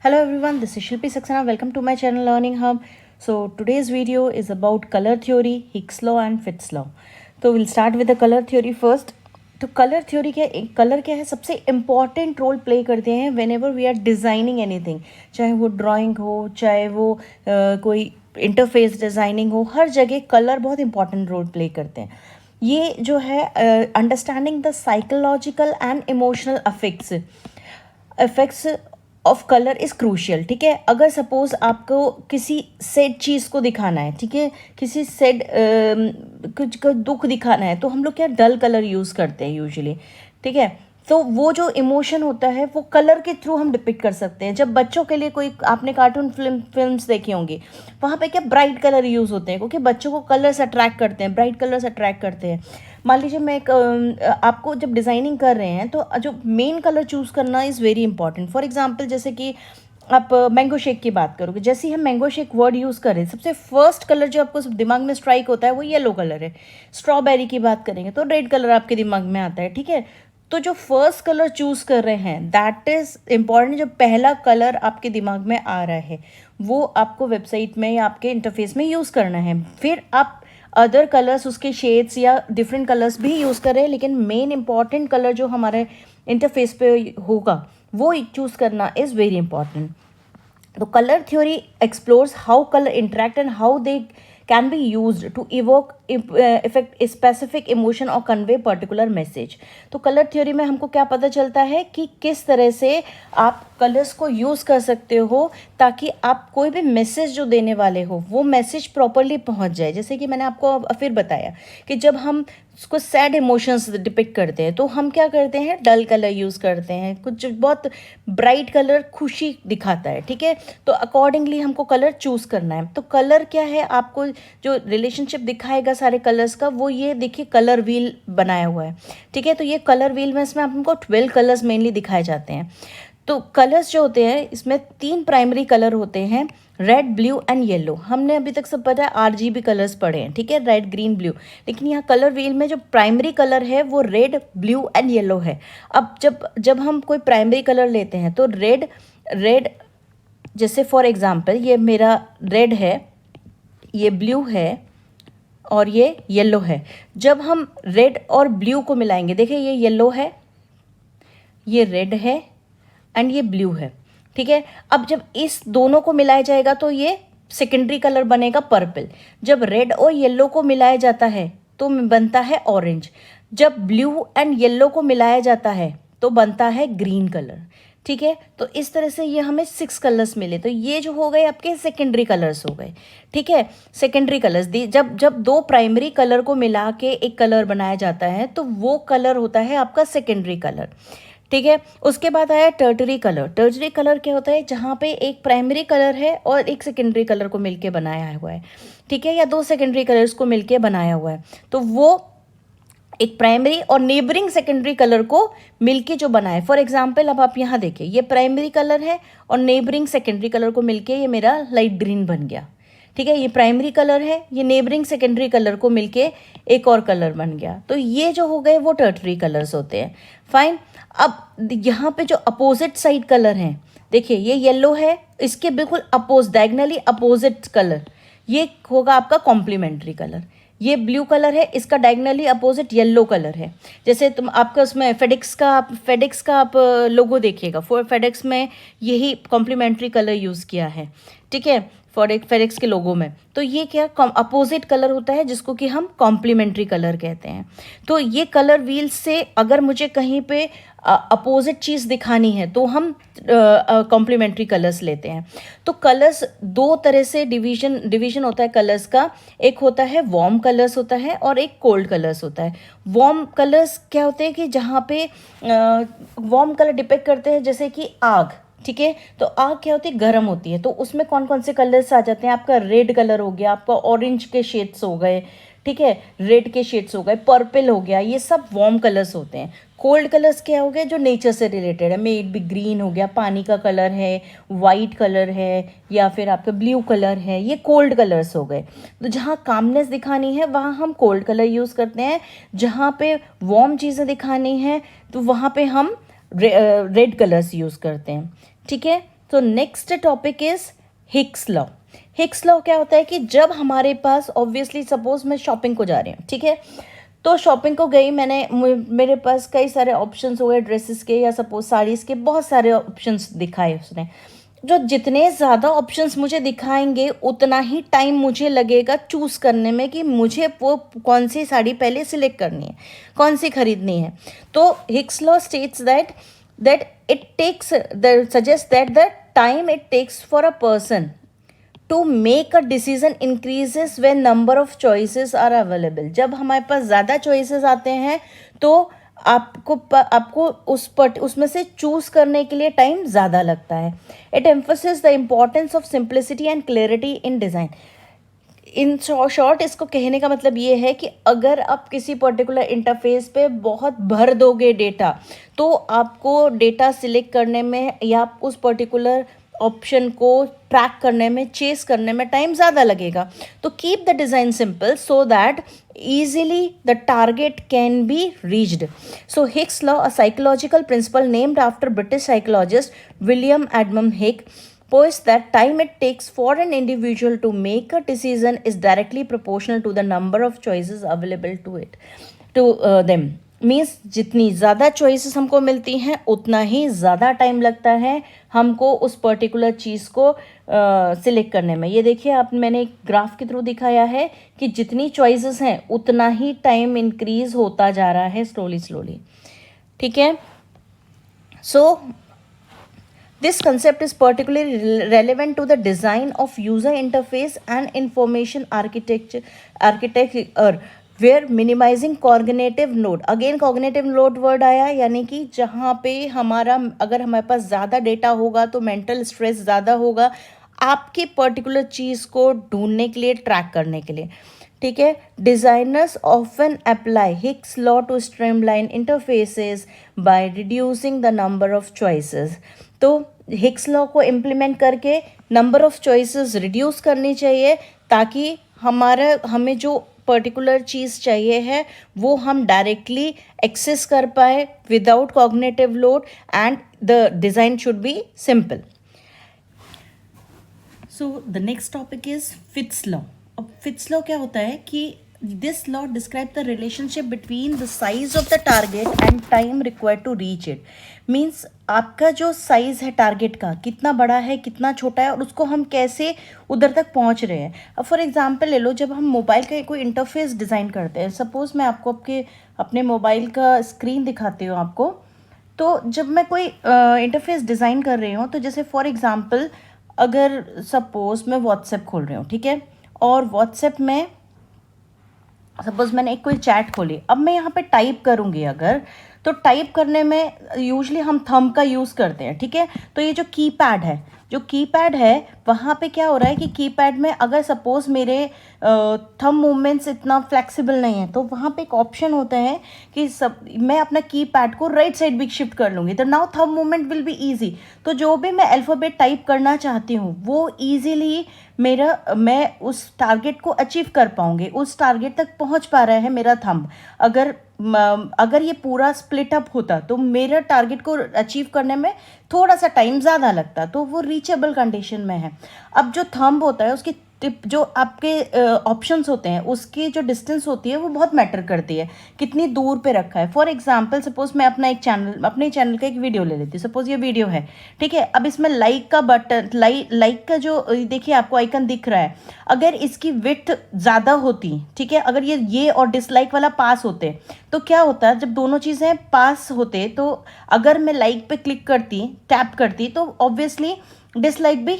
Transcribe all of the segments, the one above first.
Hello everyone, this is Shilpi Saxena. Welcome to my channel Learning Hub. So today's video is about color theory, Higgs law and Fitts law. So we'll start with the color theory first. तो colour theory colour क्या है, सबसे important role play करते हैं whenever we are designing anything, चाहे वो drawing हो, चाहे वो कोई इंटरफेस डिज़ाइनिंग हो, हर जगह कलर बहुत इंपॉर्टेंट रोल प्ले करते हैं. ये जो है understanding the psychological and emotional effects of colour is crucial. ठीक है, अगर सपोज आपको किसी सेड चीज़ को दिखाना है, ठीक है, किसी सेड कुछ का दुख दिखाना है, तो हम लोग क्या डल कलर यूज़ करते हैं यूजुअली. ठीक है, तो वो जो इमोशन होता है वो कलर के थ्रू हम डिपिक्ट कर सकते हैं. जब बच्चों के लिए कोई आपने कार्टून फिल्म्स देखी होंगी, वहाँ पे क्या ब्राइट कलर यूज़ होते हैं, क्योंकि बच्चों को कलर्स अट्रैक्ट करते हैं, ब्राइट कलर्स अट्रैक्ट करते हैं. मान लीजिए मैं एक आपको जब डिज़ाइनिंग कर रहे हैं तो जो मेन कलर चूज़ करना is very important. For example जैसे कि आप मैंगो शेक की बात करोगे, जैसे ही हम मैंगो शेक वर्ड यूज़ करें, सबसे फर्स्ट कलर जो आपको दिमाग में स्ट्राइक होता है वो येलो कलर है. स्ट्रॉबेरी की बात करेंगे तो रेड कलर आपके दिमाग में आता है. ठीक है, तो जो फर्स्ट कलर चूज़ कर रहे हैं दैट इज़ इम्पॉर्टेंट. जो पहला कलर आपके दिमाग में आ रहा है वो आपको वेबसाइट में या आपके इंटरफेस में यूज़ करना है. फिर आप अदर कलर्स, उसके शेड्स या डिफरेंट कलर्स भी यूज़ करें, लेकिन मेन इंपॉर्टेंट कलर जो हमारे इंटरफेस पे होगा वो चूज़ करना इज़ वेरी इंपॉर्टेंट. तो colour theory explores how colour interact and how they can be used to evoke effect specific emotion or convey particular message. तो कलर थ्योरी में हमको क्या पता चलता है कि किस तरह से आप कलर्स को यूज़ कर सकते हो ताकि आप कोई भी मैसेज जो देने वाले हो वो मैसेज प्रॉपरली पहुंच जाए. जैसे कि मैंने आपको फिर बताया कि जब हम उसको सैड इमोशंस डिपिक्ट करते हैं तो हम क्या करते हैं, डल कलर यूज़ करते हैं. कुछ बहुत ब्राइट कलर खुशी दिखाता है. ठीक है, तो अकॉर्डिंगली हमको कलर चूज़ करना है. तो कलर क्या है, आपको जो रिलेशनशिप दिखाएगा सारे कलर्स का, वो ये देखिए कलर व्हील बनाया हुआ है. ठीक है, तो ये कलर व्हील में इसमें हमको 12 कलर्स मेनली दिखाए जाते हैं. तो कलर्स जो होते हैं इसमें 3 प्राइमरी कलर होते हैं, रेड, ब्लू एंड येलो. हमने अभी तक सब पता है RGB कलर्स पढ़े हैं. ठीक है, रेड, ग्रीन, ब्लू. लेकिन यहाँ कलर व्हील में जो प्राइमरी कलर है वो रेड, ब्लू एंड येलो है. अब जब हम कोई प्राइमरी कलर लेते हैं तो रेड जैसे फॉर एग्जांपल ये मेरा रेड है, ये ब्लू है और ये येलो है. जब हम रेड और ब्लू को मिलाएंगे, देखिए ये येलो है, ये रेड है एंड ये ब्लू है. ठीक है, अब जब इस दोनों को मिलाया जाएगा तो ये सेकेंडरी कलर बनेगा पर्पल. जब रेड और येलो को मिलाया जाता है तो बनता है ऑरेंज. जब ब्लू एंड येलो को मिलाया जाता है तो बनता है ग्रीन कलर. ठीक है, तो इस तरह से ये हमें 6 कलर्स मिले. तो ये जो हो गए आपके सेकेंडरी कलर्स हो गए. ठीक है, सेकेंडरी कलर्स जब 2 प्राइमरी कलर को मिला के एक कलर बनाया जाता है तो वो कलर होता है आपका सेकेंडरी कलर. ठीक है, उसके बाद आया टर्टरी कलर. टर्टरी कलर क्या होता है, जहाँ पे एक प्राइमरी कलर है और एक सेकेंडरी कलर को मिलके बनाया हुआ है. ठीक है, या 2 सेकेंडरी कलर्स को मिलके बनाया हुआ है. तो वो एक प्राइमरी और नेबरिंग सेकेंडरी कलर को मिलके जो बनाए. फॉर एग्जांपल अब आप यहाँ देखिए, ये प्राइमरी कलर है और नेबरिंग सेकेंडरी कलर को मिलके ये मेरा लाइट ग्रीन बन गया. ठीक है, ये प्राइमरी कलर है, ये नेबरिंग सेकेंडरी कलर को मिलके एक और कलर बन गया. तो ये जो हो गए वो टर्टरी कलर्स होते हैं. फाइन. अब यहाँ पे जो अपोजिट साइड कलर हैं, देखिए ये येलो है, इसके बिल्कुल डायगनली अपोजिट कलर ये होगा आपका कॉम्प्लीमेंट्री कलर. ये ब्लू कलर है, इसका डायगनली अपोजिट येलो कलर है. जैसे तुम आपका उसमें फेडेक्स का आप लोगो देखिएगा, फेडेक्स में यही कॉम्प्लीमेंट्री कलर यूज़ किया है. ठीक है, फेडेक्स के लोगो में. तो ये क्या अपोजिट कलर होता है जिसको कि हम कॉम्प्लीमेंट्री कलर कहते हैं. तो ये कलर व्हील से अगर मुझे कहीं पे अपोजिट चीज़ दिखानी है तो हम कॉम्प्लीमेंट्री कलर्स लेते हैं. तो कलर्स 2 तरह से डिवीजन होता है कलर्स का. एक होता है वार्म कलर्स होता है और एक कोल्ड कलर्स होता है. वार्म कलर्स क्या होते हैं कि जहाँ पे वार्म कलर डिपेक्ट करते हैं जैसे कि आग. ठीक है, तो आग क्या होती है, गर्म होती है. तो उसमें कौन कौन से कलर्स आ जाते हैं, आपका रेड कलर हो गया, आपका ऑरेंज के शेड्स हो गए. ठीक है, रेड के शेड्स हो गए, पर्पल हो गया, ये सब वार्म कलर्स होते हैं. कोल्ड कलर्स क्या हो गए, जो नेचर से रिलेटेड है. मे इट बी ग्रीन हो गया, पानी का कलर है, वाइट कलर है, या फिर आपका ब्लू कलर है, ये कोल्ड कलर्स हो गए. तो जहाँ कामनेस दिखानी है वहाँ हम कोल्ड कलर यूज़ करते हैं. जहाँ पे वार्म चीज़ें दिखानी है तो वहाँ पे हम रेड कलर्स यूज़ करते हैं. ठीक है, तो next topic is Hicks law. Hicks law क्या होता है कि जब हमारे पास ऑब्वियसली सपोज मैं शॉपिंग को जा रही हूँ, ठीक है, तो शॉपिंग को गई मैंने, मेरे पास कई सारे ऑप्शंस हो गए ड्रेसेस के या सपोज साड़ीज़ के, बहुत सारे ऑप्शंस दिखाए उसने। जो जितने ज़्यादा ऑप्शंस मुझे दिखाएंगे उतना ही टाइम मुझे लगेगा चूज़ करने में कि मुझे वो कौन सी साड़ी पहले सिलेक्ट करनी है, कौन सी खरीदनी है। तो Hick's law states that it takes suggest that the time it takes for a person to make a decision increases when number of choices are available. जब हमारे पास ज़्यादा चॉइसेस आते हैं तो आपको उसमें से चूज़ करने के लिए टाइम ज़्यादा लगता है। It emphasis the importance of simplicity and clarity in design. In short इसको कहने का मतलब ये है कि अगर आप किसी पर्टिकुलर इंटरफेस पे बहुत भर दोगे डेटा, तो आपको डेटा सिलेक्ट करने में या उस पर्टिकुलर ऑप्शन को ट्रैक करने में, चेस करने में टाइम ज़्यादा लगेगा। तो keep the design simple so that easily the target can be reached. So Hicks law, a psychological principle named after British psychologist William Edmund Hicks, posits that time it takes for an individual to make a decision is directly proportional to the number of choices available to them. Means जितनी ज़्यादा choices हमको मिलती हैं उतना ही ज़्यादा time लगता है हमको उस पर्टिकुलर चीज़ को सिलेक्ट करने में। ये देखिए आप, मैंने एक ग्राफ के थ्रू दिखाया है कि जितनी चॉइसेस हैं उतना ही टाइम इंक्रीज होता जा रहा है स्लोली। ठीक है, सो this concept is particularly relevant to the design of user interface and information architecture where minimizing cognitive load, again cognitive load word आया, यानी कि जहाँ पे अगर हमारे पास ज़्यादा डेटा होगा तो मेंटल स्ट्रेस ज़्यादा होगा आपके पर्टिकुलर चीज़ को ढूंढने के लिए, ट्रैक करने के लिए। ठीक है, designers often apply Hick's law to streamline interfaces by reducing the number of choices. तो हिक्स लॉ को इम्प्लीमेंट करके नंबर ऑफ चॉइसेस रिड्यूस करनी चाहिए ताकि हमें जो पर्टिकुलर चीज़ चाहिए है वो हम डायरेक्टली एक्सेस कर पाए without cognitive load, and the design should be simple. So the next topic is Fitts law. अब फिट्स लॉ क्या होता है कि this law describe the relationship between the size of the target and time required to reach it. Means आपका जो size है target का, कितना बड़ा है कितना छोटा है, और उसको हम कैसे उधर तक पहुंच रहे हैं। अब फॉर एग्जांपल ले लो, जब हम मोबाइल का कोई इंटरफेस डिज़ाइन करते हैं, सपोज़ मैं आपको अपने मोबाइल का स्क्रीन दिखाती हूँ आपको, तो जब मैं कोई इंटरफेस डिज़ाइन कर रही हूँ, तो जैसे फॉर एग्ज़ाम्पल अगर सपोज़ मैं व्हाट्सएप खोल रही हूँ, ठीक है, और व्हाट्सएप में सपोज़ मैंने एक कोई चैट खोली, अब मैं यहाँ पे टाइप करूँगी अगर, तो टाइप करने में यूजली हम थंब का यूज़ करते हैं। ठीक है, तो ये जो कीपैड है वहाँ पे क्या हो रहा है कि कीपैड में अगर सपोज़ मेरे थंब मूवमेंट्स इतना फ्लेक्सिबल नहीं है, तो वहाँ पे एक ऑप्शन होता है कि मैं अपना कीपैड को राइट साइड भी शिफ्ट कर लूँगी, तो now thumb movement will be easy. तो जो भी मैं अल्फ़ाबेट टाइप करना चाहती हूँ वो ईजीली मैं उस टारगेट को अचीव कर पाऊँगी, उस टारगेट तक पहुँच पा रहा है मेरा थंब। अगर ये पूरा स्प्लिट अप होता तो मेरा टारगेट को अचीव करने में थोड़ा सा टाइम ज़्यादा लगता, तो वो रीचेबल कंडीशन में है। अब जो थंब होता है उसकी टिप, जो आपके ऑप्शंस होते हैं उसकी जो डिस्टेंस होती है वो बहुत मैटर करती है, कितनी दूर पे रखा है। फॉर एग्जांपल सपोज मैं अपने चैनल का एक वीडियो ले लेती हूँ, सपोज ये वीडियो है, ठीक है। अब इसमें लाइक का बटन, लाइक का जो देखिए आपको आइकन दिख रहा है, अगर इसकी विड्थ ज़्यादा होती, ठीक है, अगर ये और डिसलाइक वाला पास होते तो क्या होता, जब दोनों चीज़ें पास होते तो अगर मैं लाइक पे क्लिक करती, टैप करती, तो ऑब्वियसली डिसलाइक भी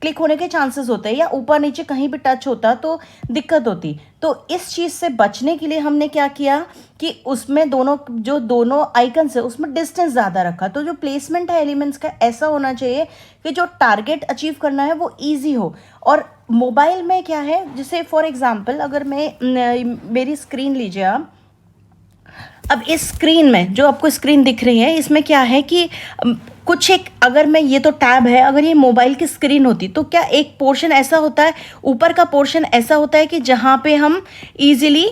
क्लिक होने के चांसेस होते हैं, या ऊपर नीचे कहीं भी टच होता तो दिक्कत होती। तो इस चीज़ से बचने के लिए हमने क्या किया कि उसमें दोनों आइकन्स है उसमें डिस्टेंस ज़्यादा रखा। तो जो प्लेसमेंट है एलिमेंट्स का ऐसा होना चाहिए कि जो टारगेट अचीव करना है वो ईजी हो। और मोबाइल में क्या है, जैसे फॉर एग्जाम्पल अगर मेरी स्क्रीन लीजिए आप, अब इस स्क्रीन में जो आपको स्क्रीन दिख रही है इसमें क्या है कि अगर मैं ये तो टैब है, अगर ये मोबाइल की स्क्रीन होती तो क्या एक पोर्शन ऐसा होता है, ऊपर का पोर्शन ऐसा होता है कि जहाँ पे हम इजीली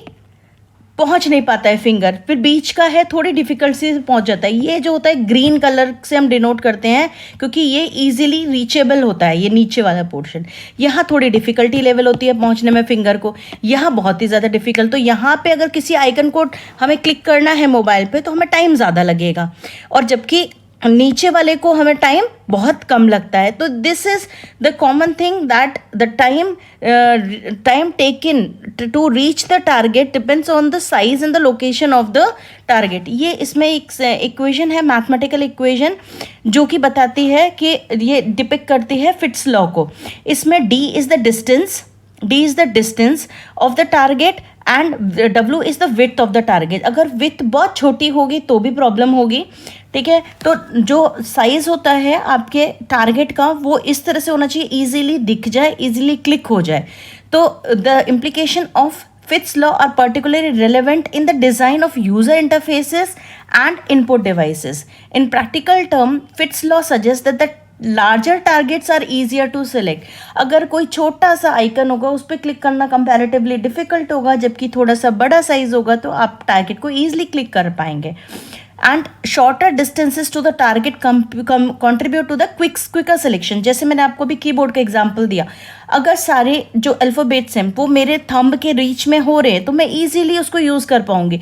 पहुंच नहीं पाता है फिंगर, फिर बीच का है थोड़ी डिफिकल्टी से पहुंच जाता है। ये जो होता है ग्रीन कलर से हम डिनोट करते हैं, क्योंकि ये इजीली रीचेबल होता है, ये नीचे वाला पोर्शन। यहाँ थोड़ी डिफिकल्टी लेवल होती है पहुंचने में फिंगर को, यहाँ बहुत ही ज़्यादा डिफिकल्ट। तो यहाँ पे अगर किसी आइकन को हमें क्लिक करना है मोबाइल पे तो हमें टाइम ज़्यादा लगेगा, और जबकि नीचे वाले को हमें टाइम बहुत कम लगता है। तो this is the common thing that the time taken to reach the target depends on the size and the location of the target. ये इसमें एक इक्वेशन है, मैथमेटिकल इक्वेशन, जो कि बताती है कि ये डिपिक्ट करती है फिट्स लॉ को। इसमें d is the distance of the target and W is the width of the target। अगर width बहुत छोटी होगी तो भी प्रॉब्लम होगी, ठीक है। तो जो साइज होता है आपके टारगेट का वो इस तरह से होना चाहिए, इजीली दिख जाए, इजीली क्लिक हो जाए। तो the implication of Fitts law are particularly relevant in the design of user interfaces and input devices. In practical term, Fitts law suggests that the larger targets are easier to select। अगर कोई छोटा सा icon होगा उस पर click करना comparatively difficult होगा, जबकि थोड़ा सा बड़ा साइज होगा तो आप टारगेट को ईजिली क्लिक कर पाएंगे। And shorter distances to the target contribute to the quicker selection. जैसे मैंने आपको भी कीबोर्ड का एग्जांपल दिया, अगर सारे जो अल्फ़ाबेट्स हैं वो मेरे थंब के रीच में हो रहे हैं तो मैं इजीली उसको यूज़ कर पाऊंगी।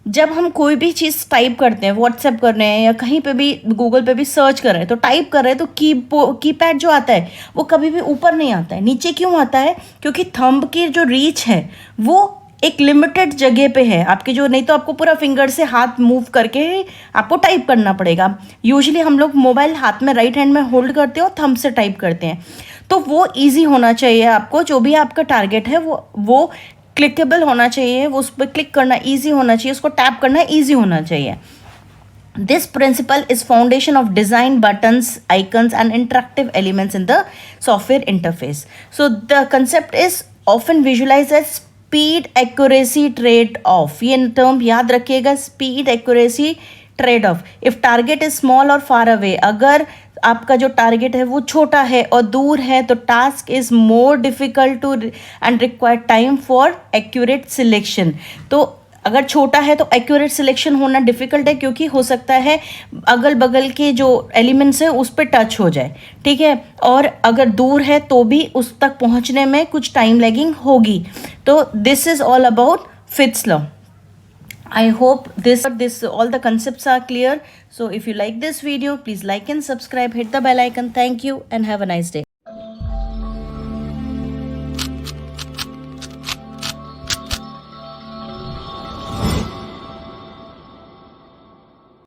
जब हम कोई भी चीज़ टाइप करते हैं, व्हाट्सएप कर रहे हैं या कहीं पे भी गूगल पे भी सर्च कर रहे हैं, तो टाइप कर रहे हैं तो कीपैड जो आता है वो कभी भी ऊपर नहीं आता है, नीचे क्यों आता है? क्योंकि थंब की जो रीच है वो एक लिमिटेड जगह पे है आपके, जो नहीं तो आपको पूरा फिंगर से हाथ मूव करके आपको टाइप करना पड़ेगा। यूजुअली हम लोग मोबाइल हाथ में राइट हैंड में होल्ड करते हैं और थंब से टाइप करते हैं। तो वो ईजी होना चाहिए आपको, जो भी आपका टारगेट है वो क्लिकेबल होना चाहिए, वो उस पर क्लिक करना ईजी होना चाहिए, उसको टैप करना ईजी होना चाहिए। This principle is foundation of design buttons, icons and interactive elements in the software interface. So the concept is often visualized as speed accuracy trade off। ये टर्म याद रखिएगा, speed accuracy trade off। if target is small or far away, अगर आपका जो target है वो छोटा है और दूर है तो task is more difficult to and require time for accurate selection. तो अगर छोटा है तो एक्यूरेट सिलेक्शन होना डिफ़िकल्ट है, क्योंकि हो सकता है अगल बगल के जो एलिमेंट्स हैं उस पर टच हो जाए, ठीक है। और अगर दूर है तो भी उस तक पहुंचने में कुछ टाइम लैगिंग होगी। तो this is all about fits law. I hope this all the concepts are clear. So if you like this video, please like and subscribe, hit the bell icon. Thank you and have a nice day.